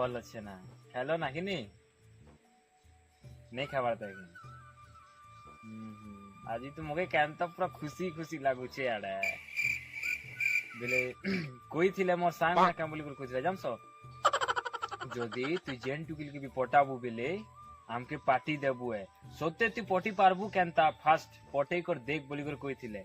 ଭଲ ଅଛି ନା ଖାଇଲ ନା କିନି नहीं खाबार था आज तो मुझे कैन तो पूरा खुशी खुशी लागुचे आड़े बेले कोई थिले मोर सांग ना काम बोली कर खुश रह जाम सो जदी तू जेन टुकिल के भी पटाबू बेले हमके पार्टी देबू है सोते तू पटी पारबू केनता फास्ट पटे कर देख बोली कर कोई थिले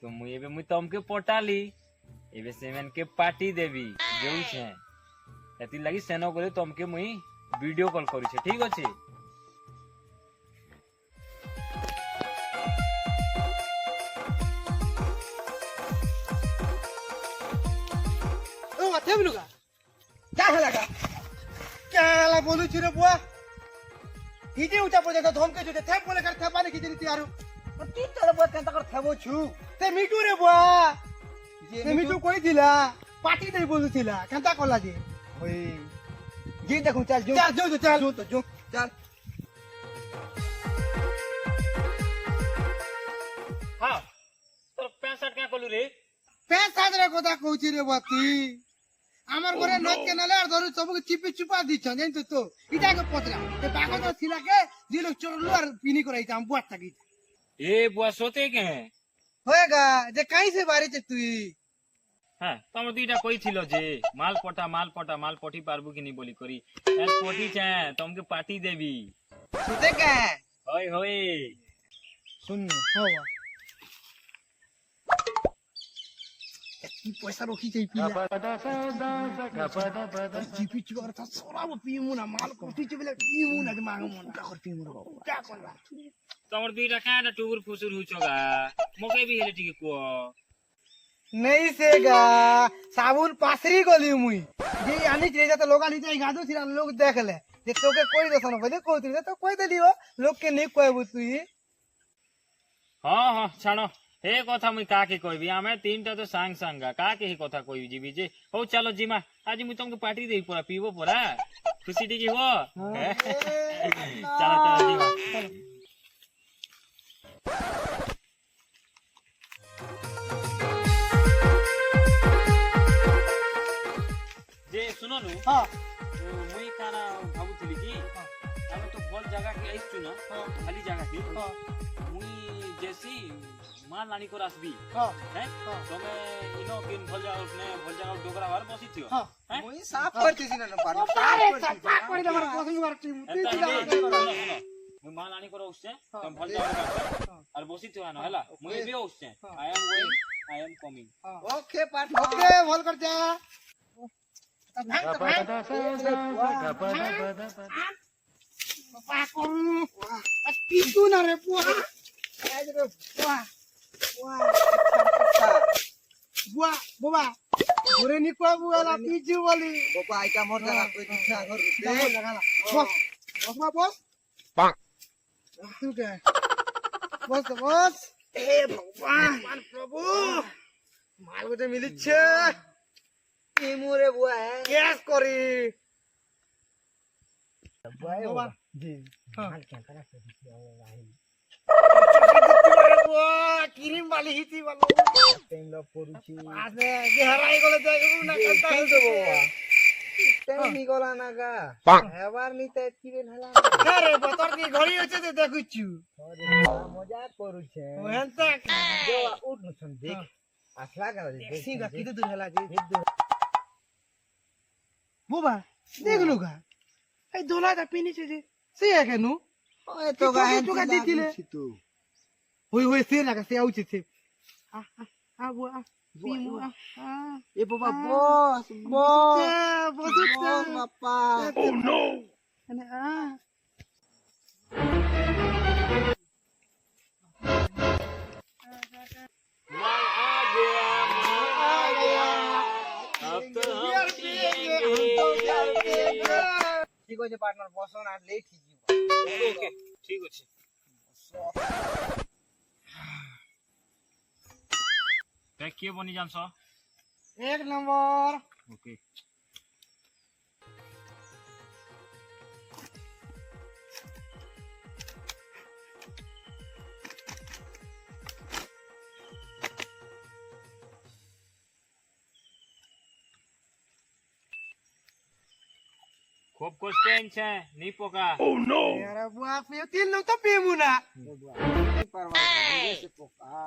तो मुई एबे मुई तमके पटाली एबे सेवन के पार्टी देबी जेउ छे एति लागि सेनो करे तमके मुई वीडियो कॉल करू छे ठीक अछि ओ थे बिलुगा क्या हलागा क्या हला बोलू छि रे बुआ हिजे उचा पजे तो धमके जुते थे बोले कर थे पानी खिचरी तियारु तू तोर बुआ केनता कर थेबो छु ते मिटू रे बुआ ते मिटू कोई थिला पार्टी दे बोलू थिला केनता कोला जे ओए जी देखू चल जो चल जो चल हां तोर 65 क्या कलु रे 65 रे कोदा कहूची रे बाती আমার ঘরে নদ কেনালে আর ধরু সবকে চিপি চুপা দিছ জানি তো ইটা কে পতরা তে পাগো তো ছিলা কে দিলো চরলু আর পিনি করাইতা আম বুয়া থাকি ए बुआ सोते के हैं होएगा जे काई से बारे चे तुई हां तम दुईटा कई थिलो जे माल पटी पारबू कि नहीं बोली करी एस पटी छे तुमके पार्टी देबी सुते का होय होय सुन होवा की पैसा रोकी चाहिए पिया जीपी चुकर था सोरा वो पीमु ना माल कोठी चबले पीमु ना मांग मन का कर पीमु क्या करबा तमर दुईटा काटा टुर फुसुर हुचोगा मके भी हेले टिके को नहीं सेगा साबुन पासरी गली मुई जे आनी रे तो लोग आनी जाई गादो सिरा लोग देख ले जे तोके कोई दसन बदे कोई तो कोई देलियो लोग के नहीं कहबो तुई हां हां छानो हे कथा मुई का के कहबी हमें तीनटा तो सांग सांगा का के ही कथा कहबी जीबी जे हो चलो जीमा आज मुई तुमके पार्टी देई पूरा पीबो पूरा खुशी टिकी हो चलो चलो जीमा जे सुनो नु हां मुई काना भाबुथली की आमे तो भल जगह के आइछु ना खाली जगह की मुई जैसी माल लानी को रासबी हां हैं तो मैं इनो किन भल जगह डोगरा बार बसी थियो हां मुई साफ करती सी ना पार साफ कर दे मार पसंद करती मुई माल लानी को उससे तुम भल जगह और बसी थियो ना हला मुई भी उससे I am going I am coming okay part okay भल कर जा पितू ना रे बुआ बुआ बुआ घरे नी को बुआला पिजू बोली बाबा आइटा मोर जगह कोई दिखा घर दे लगाला बस बस पांग तू के बस ए भगवान प्रभु माल गोटे मिलिछे ई मोरे बुआ है केस करी बुआ जी माल क्या करा से क्रीम वाली ही थी वाला टाइम लो पड़ुची आज जे हराई गले जाइबू ना कंता दे बाबा टाइम निकला ना का हेबार नी त एतकी हला अरे बतर की घड़ी होचे ते देखुछु अरे मजाक करू छे ओहनता जो उठ न सुन देख असला कर देख सीगा किते दूर हला जे बुबा देख लुगा ए दोला ता पिनी छे से है केनु ओए तो गाहन तो का दितिले होय से लगा से आउछ से आ बुआ पीमु ए बाबा बॉस बापा ओह नो अने माल आ गया अब तो हम पिएंगे ठीक होजे पार्टनर बसो ना लेट ही जीवा ओके ठीक अछि पैक किए बनी जान सो एक नंबर ओके খুব কষ্টে আনছে নি পোকা আরে বুয়া পিও তিন লোক তো পিমু না বুয়া এই পারবা সে পোকা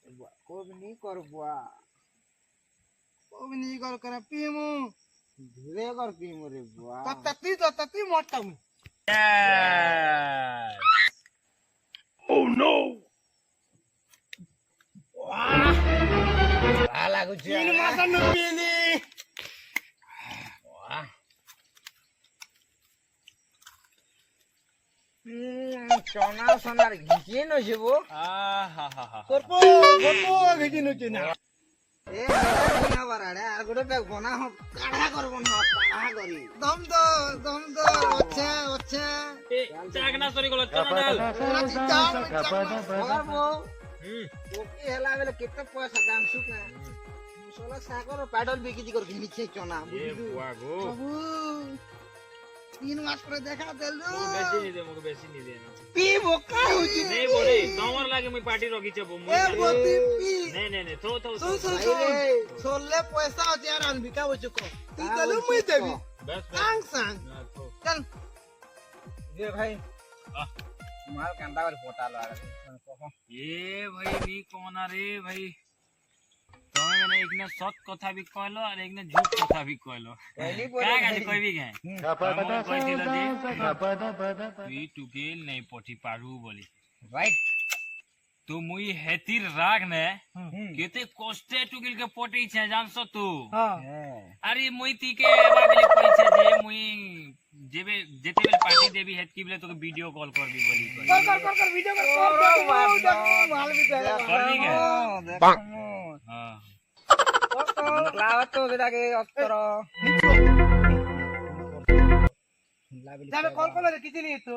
বুয়া কোবনি কর বুয়া কোবনি কর করে পিমু ধীরে কর পিমু রে বুয়া তত্তি মোটা মু লাগুছে তিন মাস নুপিনি সোনা সোনার ঘিচি নছিব করপো ঘিচি নছি না এ না বারাড়ে আর গোটে বেগ বনা হ কাঢ়া করব না কাঢ়া করি দম দো ওছে চাগনা সরি গলো চনাল ওকে হেলা বেলে কেতে পয়সা দাম সুকা মুসলা সাগর প্যাডল বিকিজি কর ঘিনিছে চনা বুঝলু বুয়া গো বাবু 3 মাস পরে দেখা দেলু মুকে বেশি নি দে পি বোকা হইছি নেই বড়ে তোমার লাগে মই পার্টি রখিছে বো এ বতি পি নেই তো সোললে পয়সা আছে আর আন বিকা হইছে কো তুই দেলু মুই দেবি बस सांग चल ये भाई माल कांदा कर फोटा लो ये भाई नी कोना रे भाई তুমি মানে একনে সৎ কথা বি কইলো আর একনে ঝুট কথা বি কইলো কাই গালি কইবি কে কইছিল যে তুই টুকেল নাই পটি পারু বলি राइट তো মুই হেতির রাগ নে কেতে কষ্টে টুকেল কে পটি ছে জানছ তু আরে মুই তিকে এবা বলে কইছে যে মুই যেতে বেলে পার্টি দেবি হেত কি বলে তোকে ভিডিও কল করবি বলি कर वीडियो कर माल भी दे করবি কে हां लावत तो बेटा के अस्तर যাবে কল করে কিছু নেই তো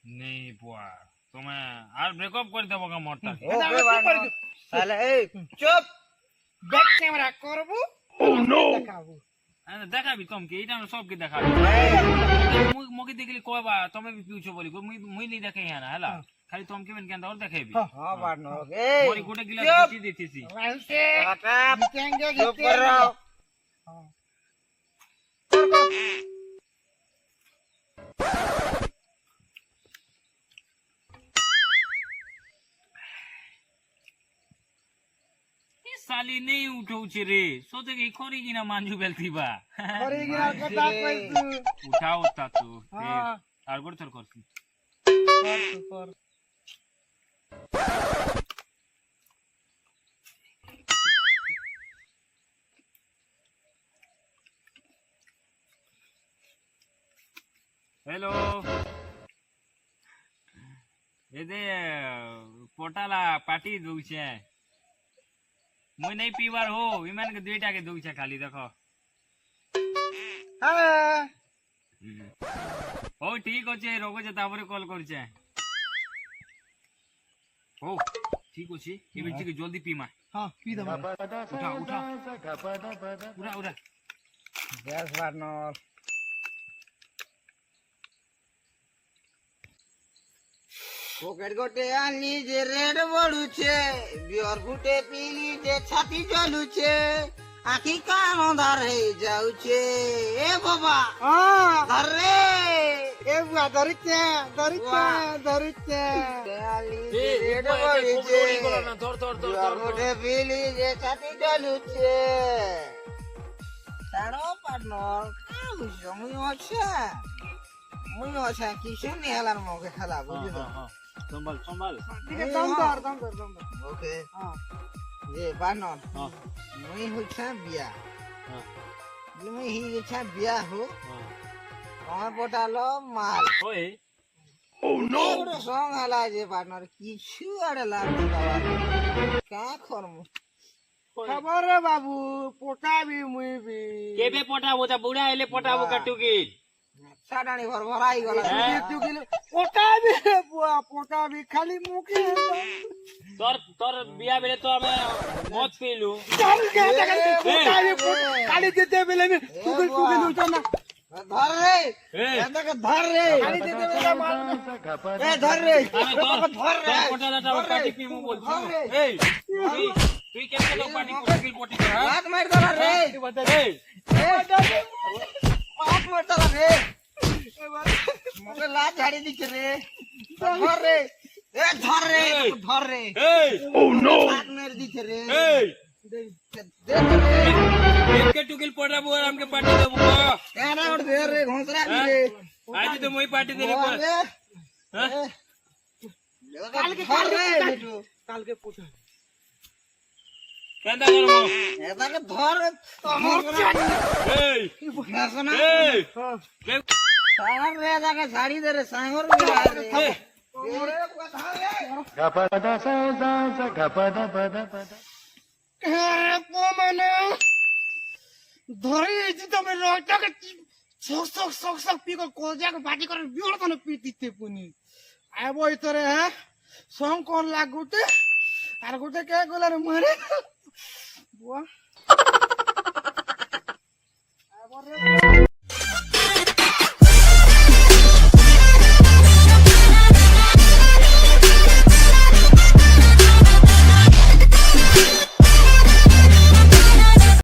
নেই বুয়া তুমি আর ব্রেকআপ করে দেবো কা মোরটা তাহলে এই চুপ ব্যাক ক্যামেরা করব ও নো দেখাবো দেখাবি তুমি এটা আমি সবকে দেখাবি মুই মকে দেখলি কইবা তুমি বি পিউছো বলি মুই নি দেখাই না হলা খালি তুমি কেমন কেন আর দেখাইবি हां बाड़नो ए মোরি গোটে গিলাস দিছি দিতেছি से हटा बिकेंगे चुप करो हां साली नहीं उठाउछे रे सोचे कि खरी किना मांजू बेलथीबा खरी किना कटा पैसु उठाओ ता तू हां আর গোট থর করছি कर हेलो एदे पोटाला पार्टी दउछे मुई नहीं पीवार हो विमान के दुईटा के दउछे खाली देखो हां ओ ठीक होचे रोगो जे तापरे कॉल करछे ओ ठीक होचे एबे जी के जल्दी पीमा हां पी दबा उठा उठा गैस बार्नर পকেট গোটে আনি যে রেড বড়ুছে বিয়র ফুটে পিলি যে ছাতি জ্বলুছে আখি কান অন্ধার হয়ে যাউছে এ বাবা ধরে এ বুয়া ধরিছে রেড বড়ুছে বিয়র ফুটে পিলি যে ছাতি জ্বলুছে ছাড়ো পার্টনার কাম মুই আছে কিছু নি হেলার মগে খেলা বুঝলি संभाल ঠিক আছে দম ধর ওকে যে বানর মুই হইছা বিয়া মুই হইছা বিয়া হো আমার পটালো মাল ओए ও নো সং হেলা যে বানর কিছু আড়ে লাগবে বাবা কা করমু খবর রে বাবু পটাবি মুই বি केबे पोटाबो ता बुढ़ा एले पोटाबो काटुकी সাডানি ঘর ভরাই গলা তুই গিল পটাবি রে বুয়া পটাবি খালি মুখে তোর বিয়া বেলে তো আমি মদ পিলু পটাবি খালি দিতে বেলে তুই উঠা না ধর রে এই এটাকে ধর রে গাড়ি দিয়ে দেবে না মাল এ ধর রে ধর রে পটালাটা পার্টি পিমু বলছি এই তুই কেমন লোক পার্টি করছিস পটি কর হ্যাঁ হাত মার ধর রে এই হাত মার ধর রে মোকে লাজ ঝাড়ি দিছে রে ধর রে এ ধর রে ধর রে এই ও নো হাত মের দিছে রে এই দে রে একে টুকিল পড়াবো আর আমকে পার্টি দেবো এরা ওর দে রে ঘোষরা রে আজ তো মই পার্টি দেলে ধর রে হ্যাঁ কালকে ধর রে বেটু কালকে পৌঁছা কেন্দা করবো এটাকে ধর তোমর এই না এই সার রে এটাকে ঝাড়ি দে রে সাঙ্গর রে ওরে কথা রে মানে ধরে যে তুমি রটাকে সক সক সক সক পিকো কোজাকে বাটি করে বিড় তনে পিটিতে পুনি আইবো ইতরে হ্যাঁ শঙ্কর লাগুতে আর গুতে কে গলার মারে বুয়া আইবো রে